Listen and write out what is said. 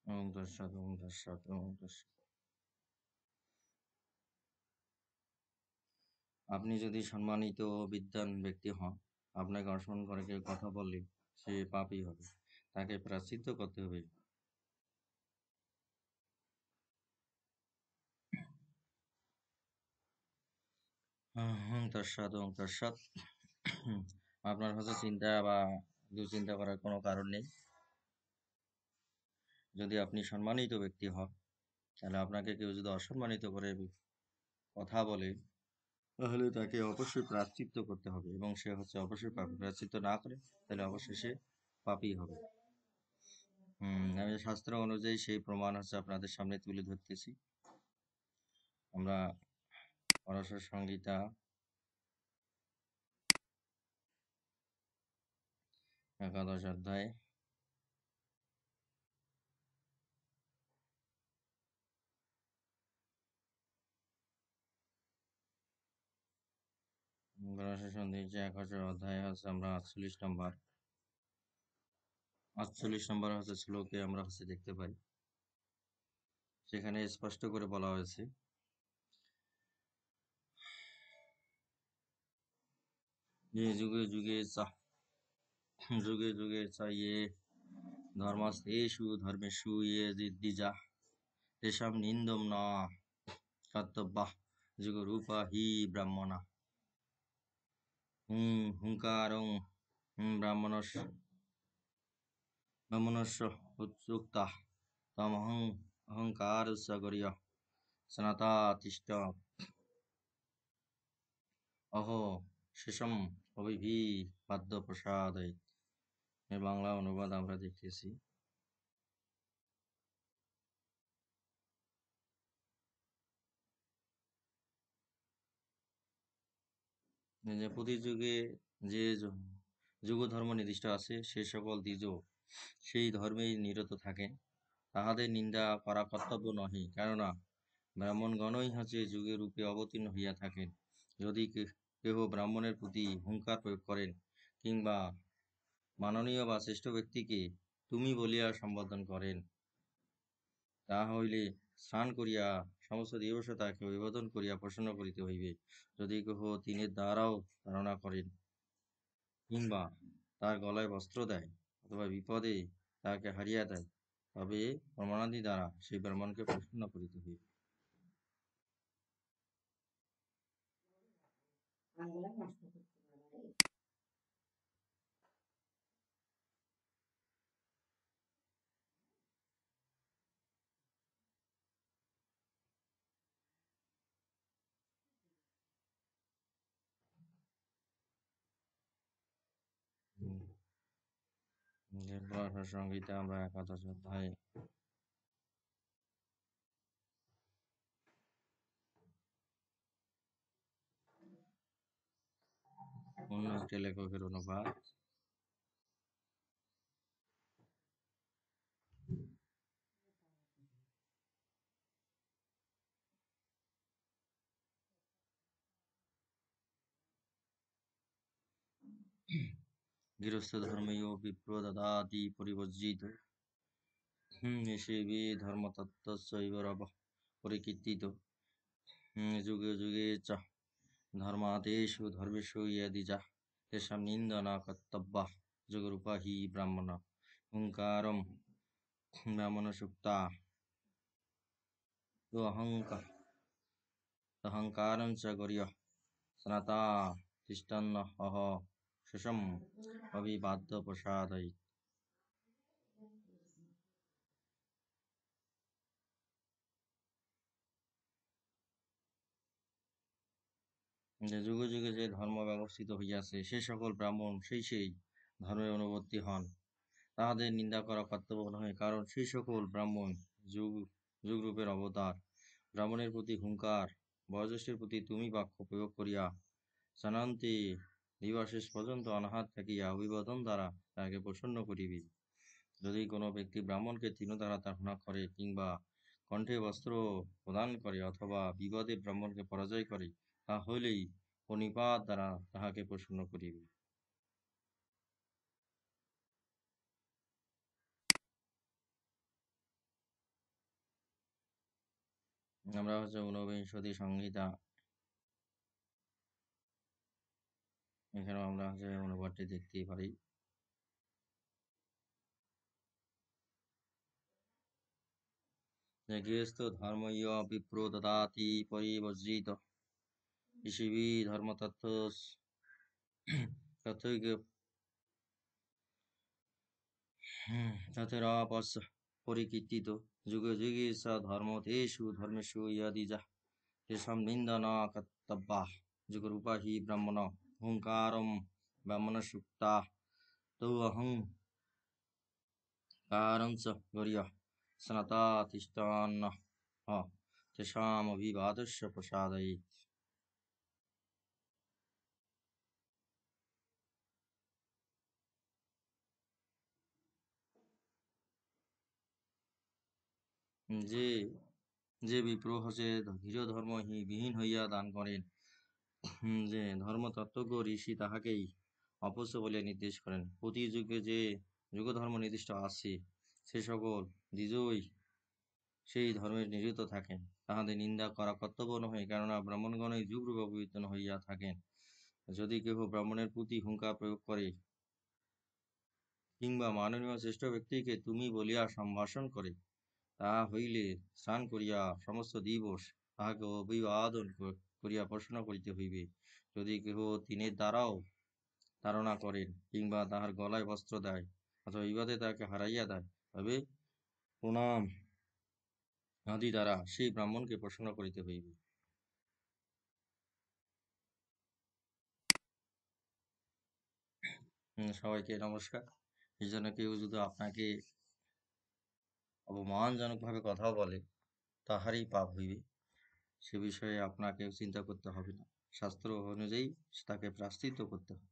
ওম তৎসৎ ওম তৎসৎ ওম তৎসৎ। আপনি যদি সম্মানিত ও বিদ্বান ব্যক্তি হন, আপনাকে অসম্মান করে কেউ কথা বললে সে পাপী হবে, তাকে প্রায়শ্চিত্ত করতে হবে। ওম তৎসৎ ওম তৎসৎ। আপনার হয়তো চিন্তা বা দুশ্চিন্তা করার কোনো কারণ নেই। যদি আপনি সম্মানিত ব্যক্তি হন, তাহলে আপনাকে কেউ যদি অসম্মানিত করে কথা বলে, তাহলে তাকে অবশ্যই প্রায়শ্চিত্ত করতে হবে এবং সে হচ্ছে অবশ্যই পাপী। প্রায়শ্চিত্ত না করে তাহলে অবশ্যই সে পাপী হবে। আমি শাস্ত্র অনুযায়ী সেই প্রমাণ হচ্ছে আপনাদের সামনে তুলে ধরতেছি। আমরা পরাশর সংহিতা 11 অধ্যায় পরাশর সংহিতা 11 অধ্যায় হচ্ছে আমরা 48 নম্বর হচ্ছে শ্লোকে আমরা হচ্ছে দেখতে পাই, সেখানে স্পষ্ট করে বলা হয়েছে যে যুগে যুগে ইয়ে ধর্মেষু ইয়ে দ্বিজা তেষাম নিন্দম ন কর্তব্যঃ যুগরূপা হি ব্রাহ্মণা হুঙ্কারং ব্রাহ্মণস্য উচ্চুক্তাঃ তমহং অহংকারস্য গর্যঃ সনাতা তিষ্ঠ অহো শেষম অভিভি বাদ্য প্রসাদয়। এর বাংলা অনুবাদ আমরা দেখতেছি। যে প্রতি যুগে যে যুগ ধর্ম নির্দিষ্ট আছে, সে সকল দ্বিজ সেই ধর্মেই নিরত থাকেন, তাহাদের নিন্দা করা কর্তব্য নহে, কেননা ব্রাহ্মণগণই হচ্ছে যুগে রূপে অবতীর্ণ হইয়া থাকেন। যদি কেহ ব্রাহ্মণের প্রতি হুঙ্কার প্রয়োগ করেন কিংবা মাননীয় বা শ্রেষ্ঠ ব্যক্তিকে তুমি বলিয়া সম্বোধন করেন, তাহা হইলে স্নান করিয়া সমস্ত দিবস তাকে অভিবাদন করিয়া প্রসন্ন করিতে হইবে। যদি কেহ তিনের দ্বারাও ধারণা করেন কিংবা তার গলায় বস্ত্র দেয় অথবা বিপদে তাকে হারিয়া দেয়, তবে প্রমাণাদি দ্বারা সেই ব্রাহ্মণকে প্রসন্ন করিতে হইবে। পরাশর সংহিতা আমরা 11 অধ্যায় অন্য একটি লেখকের অনুবাদ। গৃহস্থ ধর্মেও বিপ্র দদাতি পরিবর্জিত সেবি ধর্মতত্ত্বস্যৈব রবঃ পরিকীর্তিত যুগে যুগে চ ধর্মাদেশু ধর্মেষু ইয়দিজাঃ তেষাং নিন্দা ন কর্তব্যঃ যুগরূপা হি ব্রাহ্মণা হুঙ্কারং ব্রাহ্মণসুক্তা অহংকারং চ গর্যঃ সনাতা তিষ্ঠন্ন অহ শেষম অভিবাদ্য প্রসাদয়। যে যুগে যুগে যে ধর্ম ব্যবস্থিত হইয়াছে, সে সকল ব্রাহ্মণ সেই ধর্মের অনুবর্তী হন, তাহাদের নিন্দা করা কর্তব্য নহে, কারণ সেই সকল ব্রাহ্মণ যুগরূপের অবতার। ব্রাহ্মণের প্রতি হুঙ্কার, বয়োজ্যেষ্ঠের প্রতি তুমি বাক্য প্রয়োগ করিয়া স্নানান্তে দিবাশেষ পর্যন্ত অনাহার থাকিয়া অভিবাদন দ্বারা তাহাকে প্রসন্ন করিবে। যদি কোনো ব্যক্তি ব্রাহ্মণকে তৃণ দ্বারা তাড়না করে কিংবা কণ্ঠে বস্ত্র প্রদান করে অথবা বিবাদে ব্রাহ্মণকে পরাজয় করে, তাহা হইলেই প্রণিপাত দ্বারা তাহাকে প্রসন্ন করিবে। আমরা ঊনবিংশতি সংহিতা, এখানেও আমরা অনুবাদটি দেখতেই পারি। গৃহস্থ ধর্ম বিপ্র দদাতি পরিবর্জিত ঋষিবি ধর্ম তথৈক তথৈরাপস্য পরিকীর্তিত যুগে যুগে স ধর্ম তেষু ধর্মেষু ইয়দিজা তেষাং নিন্দা ন কর্তব্যা যুগরূপা হি ব্রাহ্মণ হুঙ্কারম ব্রাহ্মণ সুক্তা তৌ অহংকারঞ্চ গৌর্য সনাতা তিষ্টান্নঃ তেষাম অভিবাদস্য প্রসাদয়ে। যে যে বিপ্র হচ্ছে ধীর ধর্ম বিহীন হইয়া দান করেন, যে ধর্মতত্ত্বজ্ঞ ঋষি তাহাকেই অপশ্য বলিয়া নির্দেশ করেন। প্রতি যুগে যে যুগ ধর্ম নির্দিষ্ট আছে, সে সকল দ্বিজই সেই ধর্মের নিরত থাকেন, তাহাদের নিন্দা করা কর্তব্য নহে, কেননা ব্রাহ্মণগণই যুগরূপে পবিত্র হইয়া থাকেন। যদি কেহ ব্রাহ্মণের প্রতি হুঙ্কার প্রয়োগ করে কিংবা মাননীয় শ্রেষ্ঠ ব্যক্তিকে তুমি বলিয়া সম্ভাষণ করে, তাহা হইলে স্নান করিয়া সমস্ত দিবস তাহাকে অভিবাদন করিয়া প্রশ্ন করিতে হইবে। যদি কেহ তিনের দ্বারাও তাড়না করেন কিংবা তাহার গলায় বস্ত্র দেয় অথবা বিবাদে তাহাকে হারাইয়া দেয়, তবে প্রণাম আদি দ্বারা সেই ব্রাহ্মণকে প্রশ্ন করিতে হইবে। সবাইকে নমস্কার। এই জন্য কেউ যদি আপনাকে অপমানজনকভাবে কথা বলে, তাহারই পাপ হইবে। সে বিষয়ে আপনাকে চিন্তা করতে হবে না, শাস্ত্র অনুযায়ী তাকে প্রায়শ্চিত্ত করতে হবে।